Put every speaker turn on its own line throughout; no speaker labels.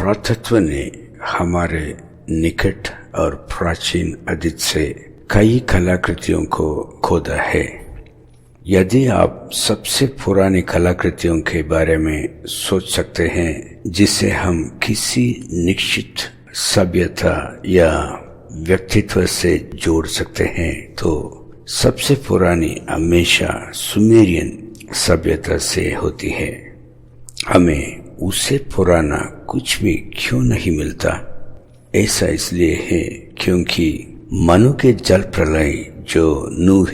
पुरातत्व ने हमारे निकट और प्राचीन अतीत से कई कलाकृतियों को खोदा है। यदि आप सबसे पुरानी कलाकृतियों के बारे में सोच सकते हैं जिसे हम किसी निश्चित सभ्यता या व्यक्तित्व से जोड़ सकते हैं, तो सबसे पुरानी हमेशा सुमेरियन सभ्यता से होती है। हमें उससे पुराना कुछ भी क्यों नहीं मिलता? ऐसा इसलिए है क्योंकि मनु के जल प्रलय जो नूह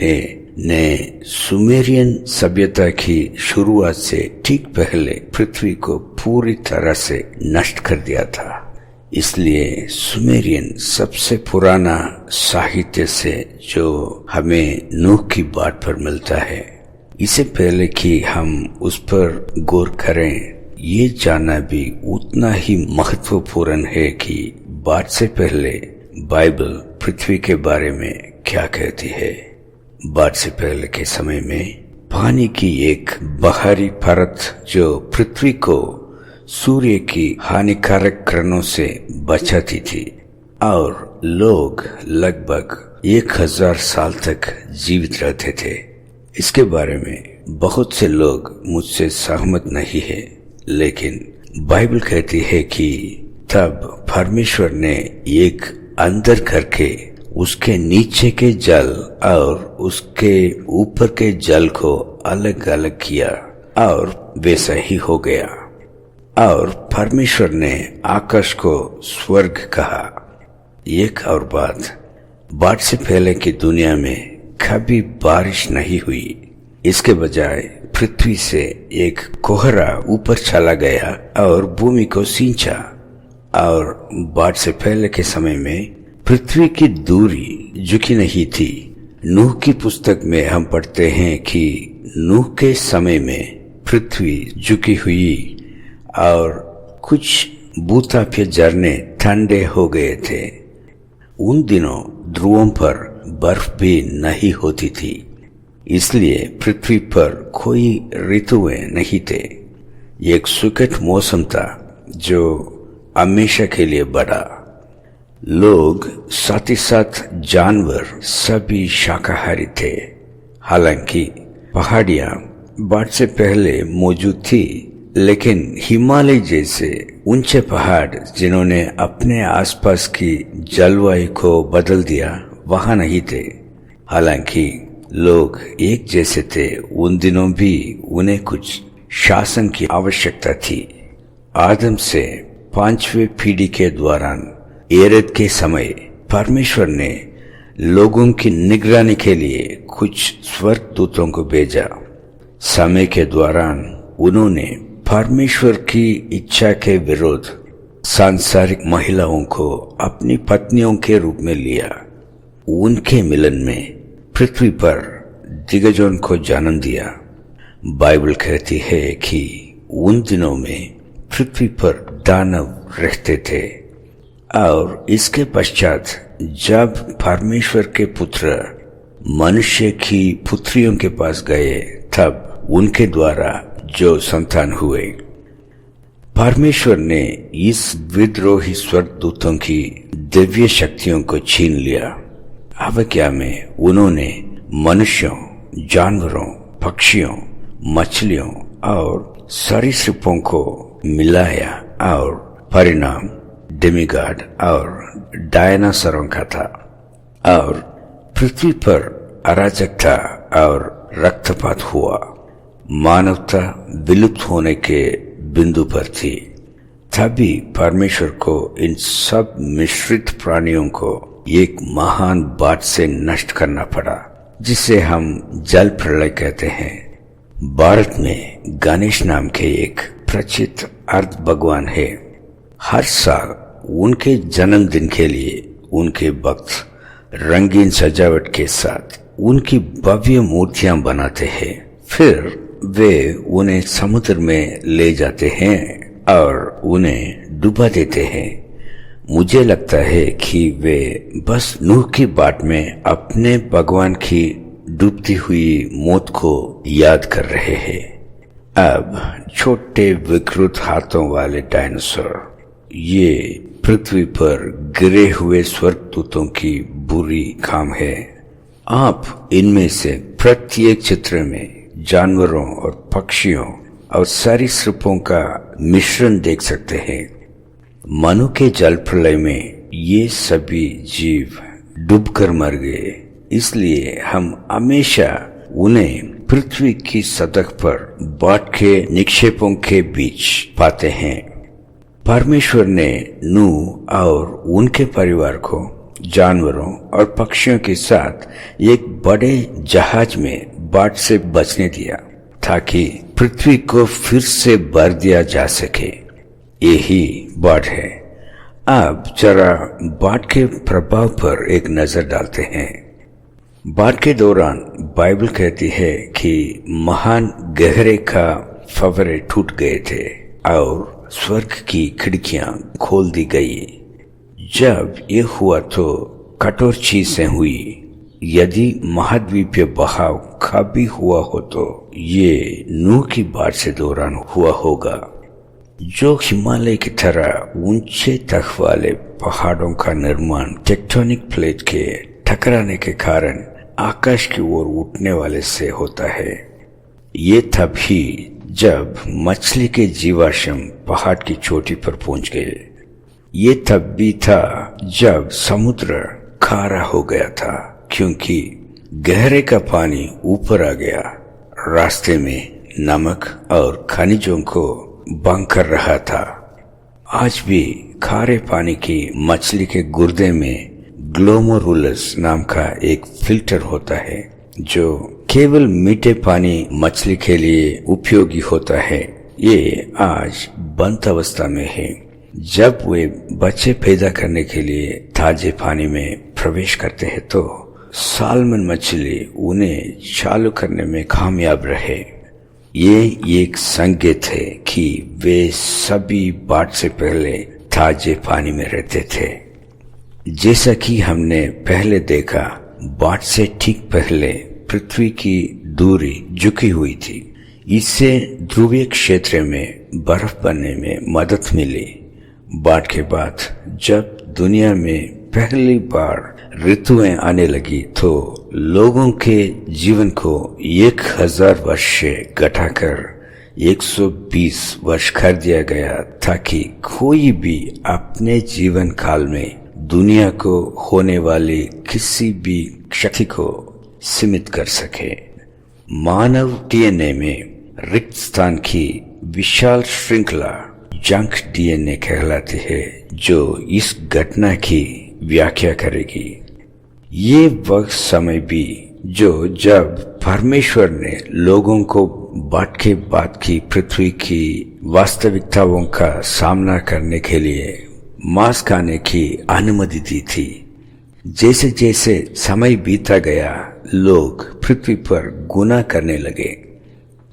ने सुमेरियन सभ्यता की शुरुआत से ठीक पहले पृथ्वी को पूरी तरह से नष्ट कर दिया था। इसलिए सुमेरियन सबसे पुराना साहित्य से जो हमें नूह की बात पर मिलता है। इससे पहले कि हम उस पर गौर करें, ये जानना भी उतना ही महत्वपूर्ण है कि बात से पहले बाइबल पृथ्वी के बारे में क्या कहती है। बात से पहले के समय में पानी की एक बाहरी परत जो पृथ्वी को सूर्य की हानिकारक किरणों से बचाती थी और लोग लगभग 1000 साल तक जीवित रहते थे। इसके बारे में बहुत से लोग मुझसे सहमत नहीं है, लेकिन बाइबल कहती है कि तब परमेश्वर ने एक अंदर करके उसके नीचे के जल और उसके ऊपर के जल को अलग अलग किया और वैसा ही हो गया। और परमेश्वर ने आकाश को स्वर्ग कहा। एक और बात से पहले की दुनिया में कभी बारिश नहीं हुई। इसके बजाय पृथ्वी से एक कोहरा ऊपर चला गया और भूमि को सींचा। और बाढ़ से पहले के समय में पृथ्वी की दूरी झुकी नहीं थी। नूह की पुस्तक में हम पढ़ते हैं कि नूह के समय में पृथ्वी झुकी हुई और कुछ भूताप्य झरने ठंडे हो गए थे। उन दिनों ध्रुवों पर बर्फ भी नहीं होती थी, इसलिए पृथ्वी पर कोई ऋतुएं नहीं थे। एक सुखद मौसम था जो हमेशा के लिए बढ़ा। लोग साथ ही साथ जानवर सभी शाकाहारी थे। हालांकि पहाड़ियां बाढ़ से पहले मौजूद थी, लेकिन हिमालय जैसे ऊंचे पहाड़ जिन्होंने अपने आसपास की जलवायु को बदल दिया वहां नहीं थे। हालांकि लोग एक जैसे थे, उन दिनों भी उन्हें कुछ शासन की आवश्यकता थी। आदम से 5वें पीढ़ी के दौरान एरद के समय परमेश्वर ने लोगों की निगरानी के लिए कुछ स्वर्गदूतों को भेजा। समय के दौरान उन्होंने परमेश्वर की इच्छा के विरुद्ध सांसारिक महिलाओं को अपनी पत्नियों के रूप में लिया। उनके मिलन में पृथ्वी पर दिग्गजों को जन्म दिया। बाइबल कहती है कि उन दिनों में पृथ्वी पर दानव रहते थे और इसके पश्चात जब परमेश्वर के पुत्र मनुष्य की पुत्रियों के पास गए, तब उनके द्वारा जो संतान हुए, परमेश्वर ने इस विद्रोही स्वर्गदूतों की दिव्य शक्तियों को छीन लिया। अवज्ञा में उन्होंने मनुष्यों, जानवरों, पक्षियों, मछलियों और सरीसृपों को मिलाया और परिणाम डेमिगॉड और डायनासोरों का था। और पृथ्वी पर अराजकता और रक्तपात हुआ। मानवता विलुप्त होने के बिंदु पर थी। तभी परमेश्वर को इन सब मिश्रित प्राणियों को एक महान बात से नष्ट करना पड़ा, जिसे हम जल प्रलय कहते हैं। भारत में गणेश नाम के एक प्रचित अर्थ भगवान है। हर साल उनके जन्मदिन के लिए उनके भक्त रंगीन सजावट के साथ उनकी भव्य मूर्तियां बनाते हैं। फिर वे उन्हें समुद्र में ले जाते हैं और उन्हें डुबा देते हैं। मुझे लगता है कि वे बस नूह की बात में अपने भगवान की डूबती हुई मौत को याद कर रहे हैं। अब छोटे विकृत हाथों वाले डायनासोर ये पृथ्वी पर गिरे हुए स्वर्गदूतों की बुरी काम है। आप इनमें से प्रत्येक चित्र में जानवरों और पक्षियों और सरीसृपों का मिश्रण देख सकते हैं। मनु के जल प्रलय में ये सभी जीव डूबकर मर गए, इसलिए हम हमेशा उन्हें पृथ्वी की सतह पर बाढ़ के निक्षेपों के बीच पाते हैं। परमेश्वर ने नूह और उनके परिवार को जानवरों और पक्षियों के साथ एक बड़े जहाज में बाढ़ से बचने दिया ताकि पृथ्वी को फिर से भर दिया जा सके। यही बाढ़ है। अब जरा बाढ़ के प्रभाव पर एक नजर डालते हैं। बाढ़ के दौरान बाइबल कहती है कि महान गहरे का फव्वारे टूट गए थे और स्वर्ग की खिड़कियां खोल दी गई। जब ये हुआ तो कठोर चीजें हुई। यदि महाद्वीपीय बहाव कभी हुआ हो तो ये नूह की बाढ़ से दौरान हुआ होगा, जो हिमालय की तरह ऊंचे तख वाले पहाड़ों का निर्माण टेक्टोनिक प्लेट के टकराने के कारण आकाश की ओर उठने वाले से होता है। ये तभी जब मछली के जीवाश्म पहाड़ की चोटी पर पहुंच गए। ये तब भी था जब समुद्र खारा हो गया था, क्योंकि गहरे का पानी ऊपर आ गया। रास्ते में नमक और खनिजों को बंद कर रहा था। आज भी खारे पानी की मछली के गुर्दे में ग्लोमेरुलस नाम का एक फिल्टर होता है, जो केवल मीठे पानी मछली के लिए उपयोगी होता है। ये आज बंद अवस्था में है। जब वे बच्चे पैदा करने के लिए ताजे पानी में प्रवेश करते हैं तो सालमन मछली उन्हें चालू करने में कामयाब रहे। ये एक संकेत है कि वे सभी बाढ़ से पहले ताजे पानी में रहते थे। जैसा कि हमने पहले देखा, बाढ़ से ठीक पहले पृथ्वी की दूरी झुकी हुई थी। इससे ध्रुवीय क्षेत्र में बर्फ बनने में मदद मिली। बाढ़ के बाद जब दुनिया में पहली बार ऋतुएं आने लगी तो लोगों के जीवन को 1000 वर्ष से घटाकर 120 वर्ष कर दिया गया, ताकि कोई भी अपने जीवन काल में दुनिया को होने वाली किसी भी क्षति को सीमित कर सके। मानव डीएनए में रिक्त स्थान की विशाल श्रृंखला जंक डीएनए कहलाती है, जो इस घटना की व्याख्या करेगी। ये वह समय भी जो जब परमेश्वर ने लोगों को बाढ़ के बाद की पृथ्वी की वास्तविकताओं का सामना करने के लिए मांस खाने की अनुमति दी थी। जैसे जैसे समय बीता गया, लोग पृथ्वी पर गुनाह करने लगे।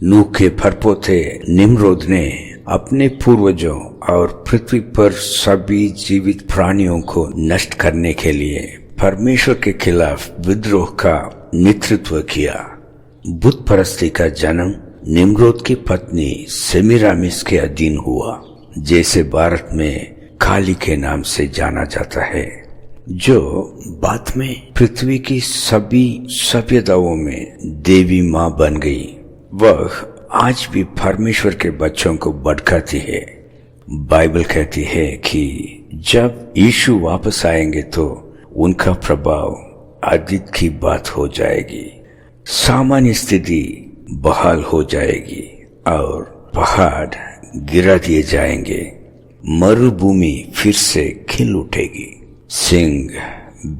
नूह के परपोते निम्रोद ने अपने पूर्वजों और पृथ्वी पर सभी जीवित प्राणियों को नष्ट करने के लिए परमेश्वर के खिलाफ विद्रोह का नेतृत्व किया। बुत परस्ती का जन्म निम्रोद की पत्नी सेमीरामिस के अधीन हुआ, जैसे भारत में काली के नाम से जाना जाता है, जो बाद में पृथ्वी की सभी सभ्यताओं में देवी माँ बन गई। वह आज भी परमेश्वर के बच्चों को भड़काती है। बाइबल कहती है कि जब यीशु वापस आएंगे तो उनका प्रभाव अतीत की बात हो जाएगी। सामान्य स्थिति बहाल हो जाएगी और पहाड़ गिरा दिए जाएंगे। मरुभूमि फिर से खिल उठेगी। सिंह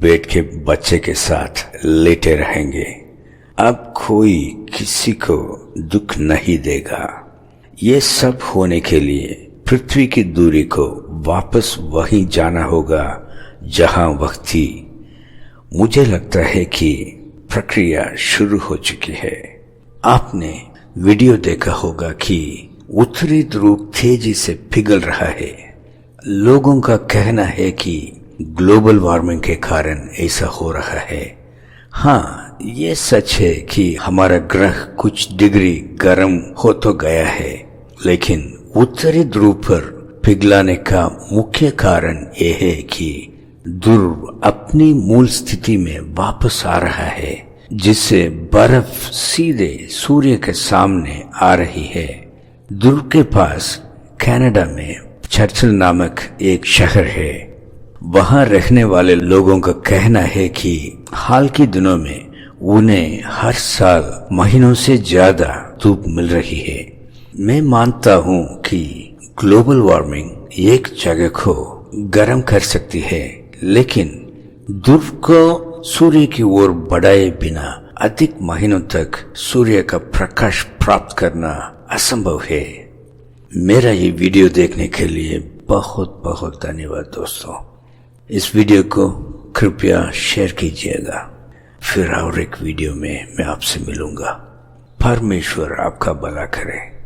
बेट के बच्चे के साथ लेटे रहेंगे। अब कोई किसी को दुख नहीं देगा। ये सब होने के लिए पृथ्वी की दूरी को वापस वहीं जाना होगा जहां वह थी। मुझे लगता है कि प्रक्रिया शुरू हो चुकी है। आपने वीडियो देखा होगा कि उत्तरी ध्रुव तेजी से पिघल रहा है। लोगों का कहना है कि ग्लोबल वार्मिंग के कारण ऐसा हो रहा है। हाँ, ये सच है कि हमारा ग्रह कुछ डिग्री गर्म हो तो गया है, लेकिन उत्तरी ध्रुव पर पिघलाने का मुख्य कारण यह है कि ध्रुव अपनी मूल स्थिति में वापस आ रहा है, जिससे बर्फ सीधे सूर्य के सामने आ रही है। ध्रुव के पास कनाडा में चर्चिल नामक एक शहर है। वहां रहने वाले लोगों का कहना है कि हाल के दिनों में उन्हें हर साल महीनों से ज्यादा धूप मिल रही है। मैं मानता हूं कि ग्लोबल वार्मिंग एक जगह को गर्म कर सकती है, लेकिन ध्रुव को सूर्य की ओर बढ़ाए बिना अधिक महीनों तक सूर्य का प्रकाश प्राप्त करना असंभव है। मेरा ये वीडियो देखने के लिए बहुत बहुत धन्यवाद दोस्तों। इस वीडियो को कृपया शेयर कीजिएगा। फिर और एक वीडियो में मैं आपसे मिलूंगा। परमेश्वर आपका भला करे।